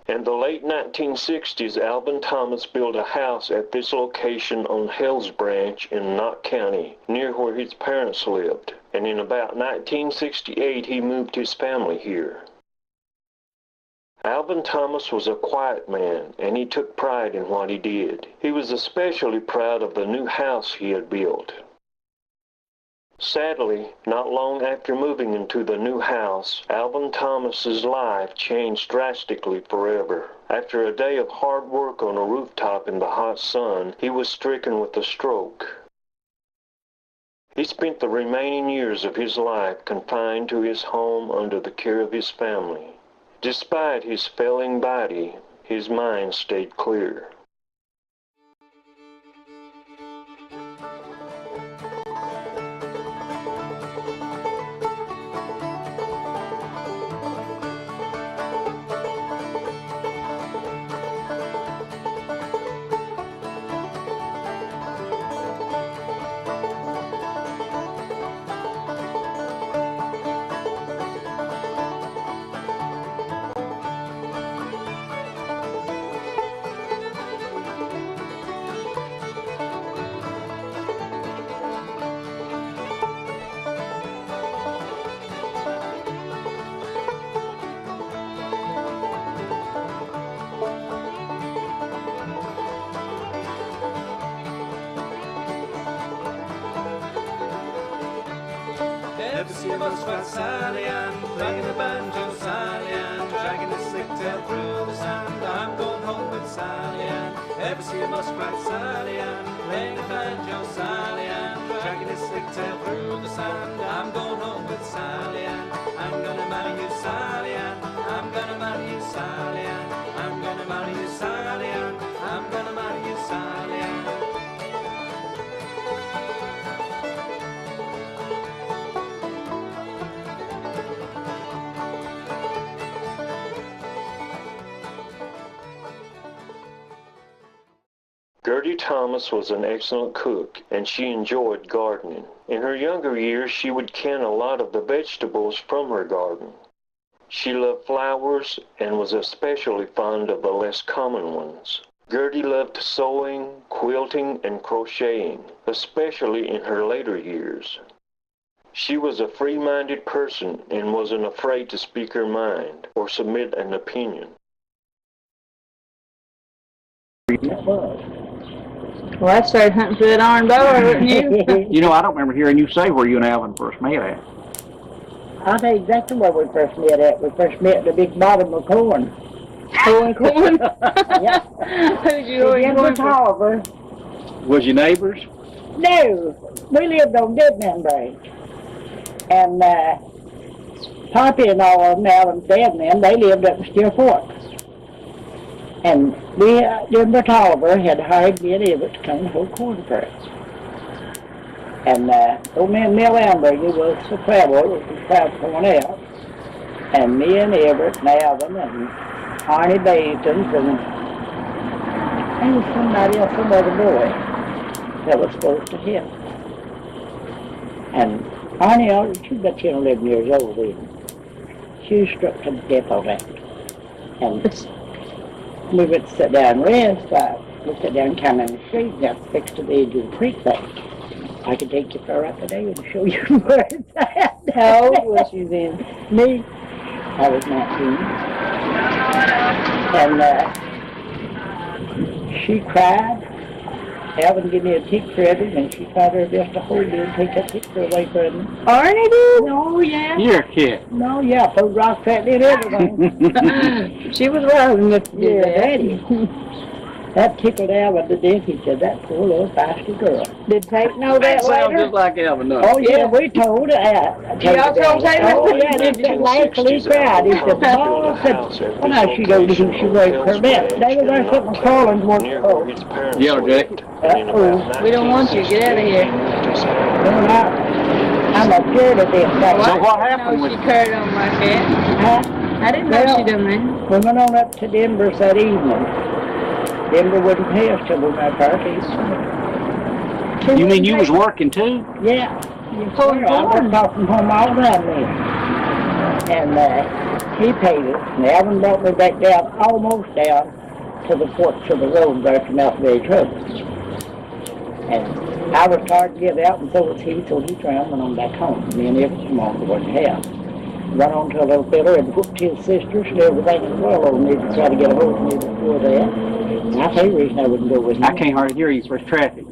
In the late 1960s, Alvin Thomas built a house at this location on Hells Branch in Knott County, near where his parents lived, and in about 1968 he moved his family here. Alvin Thomas was a quiet man, and he took pride in what he did. He was especially proud of the new house he had built. Sadly, not long after moving into the new house, Alvin Thomas's life changed drastically forever. After a day of hard work on a rooftop in the hot sun, he was stricken with a stroke. He spent the remaining years of his life confined to his home under the care of his family. Despite his failing body, his mind stayed clear. Never see a muskrat Sally Ann playing the banjo Sally Ann, dragging his slick tail through the sand. I'm going home with Sally Ann. Ever see a muskrat Sally Ann playing the banjo Sally Ann, dragging his slick tail through the sand. I'm going home with Sally Ann. I'm gonna marry you, Sally Ann. I'm gonna marry you, Sally Ann. I'm gonna marry you, Sally Ann. I'm gonna marry you, Sally Ann. Gertie Thomas was an excellent cook, and she enjoyed gardening. In her younger years, she would can a lot of the vegetables from her garden. She loved flowers and was especially fond of the less common ones. Gertie loved sewing, quilting, and crocheting, especially in her later years. She was a free-minded person and wasn't afraid to speak her mind or submit an opinion. Well, I started hunting for that iron boa, wouldn't you? You know, I don't remember hearing you say where you and Alvin first met at. I'll tell you exactly where we first met at. We first met at the big bottom of corn. Pulling corn? Yeah. Who'd you always Denver going for? Tolliver. Was your neighbors? No, we lived on Dead Man Branch. And Poppy and all of them, Alvin's dad and them, they lived up in Steel Fork. And we, Denver Tolliver, had hired me and Everett to come and hold corn for us. And old man Mel Amberger was the travel, corn out. And me and Everett and Alvin and Arnie Batons and there was somebody else, some other boy that was supposed to help. And Arnie, she was about 10 or 11 years old then. She was struck to death on that. And we went to sit down and rest. We sat down kind of in the shade and got fixed to the edge of the creek bank. I could take you far out today and show you where it's at. How old was you then? Me? I was 19. And she cried. Alvin gave me a picture of him, and she tried her best to hold me and take that picture away from me. Arnie did? No, yeah. You're a kid. No, yeah, put rock that did everything. She was wild enough to do Yeah, that. Daddy. That tickled Alvin to death. He said, that poor little feisty girl. Did Tate know That that sounds later? just like Alvin, doesn't Oh, yeah, we told her. Y'all told Tate that? Oh, yeah, he said, lastly, he cried. He said, Paul said, well, now she goes to she raised her bet. They were there sitting crawling towards the coast. Yellow jacket. We don't want you. Get out of here. I'm a scared of this thing. So what I happened didn't know with she carried on like that. Huh? I didn't know she done that. We went on up to Denver's that evening. Denver wouldn't pay us till we went parties. you mean you was working too? Yeah. Pulling I corn? was talking home all around me. And he paid it, and Alvin brought me back down, almost down to the forks of the road there to Mount Bay Trouble. And I was tired to get out, and so was he, so he turned and went on back home. Me and Everett come on to the house. Run on to a little fella and whooped his sisters and everything in the world over me to try to get a hold of me before that. And I tell you the reason I wouldn't go with him. I can't hardly hear you for traffic.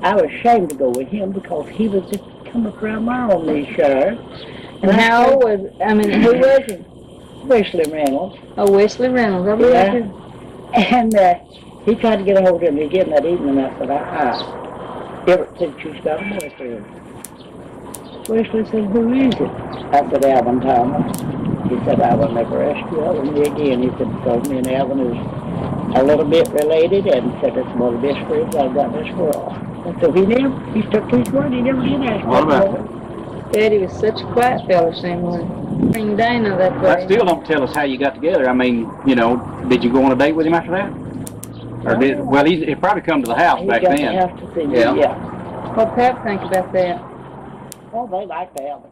I was ashamed to go with him because he was just coming around my on these shires. And how old was, who was he? Wesley Reynolds. Oh, Wesley Reynolds. I believe him. And he tried to get a hold of me again that evening. I said, Everett said, she's got a boyfriend. Wesley said, who is it? I said, Alvin Thomas. He said, I will never ask you over me again. He said, because me and Alvin is a little bit related, and said, it's one of the best friends I've got in this world. And so he took his word, he never did ask me. What about it? Daddy was such a quiet fella, same way. Bring Dana that way. That still don't tell us how you got together. I mean, you know, did you go on a date with him after that? Or did, well, he probably come to the house back then. He got to have to see me, Yeah. yeah. What Pap think about that? Oh, they like the Alvin.